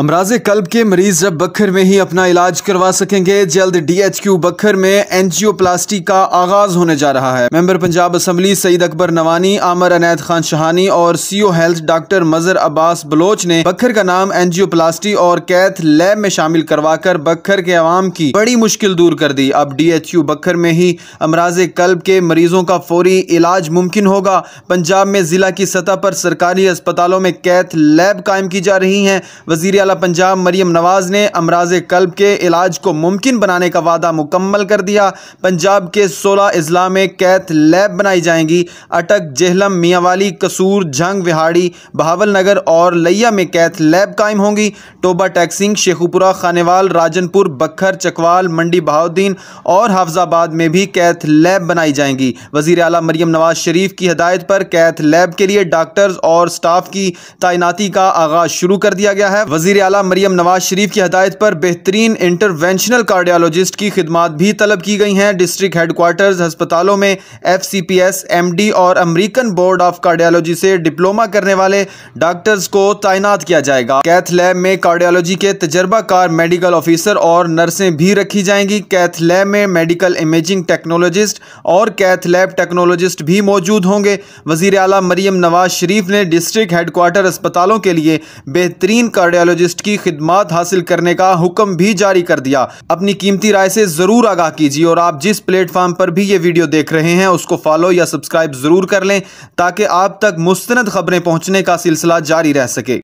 अमराज़े कल्ब के मरीज अब बखर में ही अपना इलाज करवा सकेंगे। जल्द DHQ बखर में एंजियोप्लास्टी का आगाज होने जा रहा है। मेंबर पंजाब असम्बली सईद अकबर नवानी, आमर अनैत खान शहानी और CO हेल्थ डॉक्टर मजहर अब्बास बलोच ने बखर का नाम एंजियोप्लास्टी और कैथ लैब में शामिल करवाकर बखर के अवाम की बड़ी मुश्किल दूर कर दी। अब DHQ बखर में ही अमराज़े कल्ब के मरीजों का फौरी इलाज मुमकिन होगा। पंजाब में जिला की सतह पर सरकारी अस्पतालों में कैथ लैब कायम की जा रही हैं। वज़ीर आला पंजाब मरियम नवाज ने अमराज़े कल्ब के इलाज को मुमकिन बनाने का वादा मुकम्मल कर दिया। पंजाब के 16 अजला में कैथ लैब बनाई जाएंगी। अटक, जेहलम, मियांवाली, कसूर, जंग, विहाड़ी, बहावल नगर और लैया में कैथ लैब कायम होंगी। टोबा, टैक्सिंग, शेखुपुरा, खानेवाल, राजनपुर, बखर, चकवाल, मंडी बहाउद्दीन और हाफजाबाद में भी कैथ लैब बनाई जाएंगी। वज़ीर आला मरियम नवाज शरीफ की हिदायत पर कैथ लैब के लिए डॉक्टर्स और स्टाफ की तैनाती का आगाज शुरू कर दिया गया है। वज़ीर आला मरियम नवाज शरीफ की हिदायत पर बेहतरीन इंटरवेंशनल कार्डियोलॉजिस्ट की खिदमात भी तलब की गई हैं। डिस्ट्रिक्ट हेडक्वार्टर्स अस्पतालों में FCPS, MD और अमेरिकन बोर्ड ऑफ कार्डियोलॉजी से डिप्लोमा करने वाले डॉक्टर्स को तैनात किया जाएगा। कैथ लैब में कार्डियोलॉजी के तजर्बाकार मेडिकल ऑफिसर और नर्सें भी रखी जाएंगी। कैथ लैब में मेडिकल इमेजिंग टेक्नोलॉजिस्ट और कैथ लैब टेक्नोलॉजिस्ट भी मौजूद होंगे। वज़ीर आला मरियम नवाज शरीफ ने डिस्ट्रिक्ट हेडक्वार्टर अस्पतालों के लिए बेहतरीन कार्डियोलॉजिस्ट की खिदमात हासिल करने का हुक्म भी जारी कर दिया। अपनी कीमती राय से जरूर आगाह कीजिए और आप जिस प्लेटफॉर्म पर भी ये वीडियो देख रहे हैं उसको फॉलो या सब्सक्राइब जरूर कर लें ताकि आप तक मुस्तनद खबरें पहुंचने का सिलसिला जारी रह सके।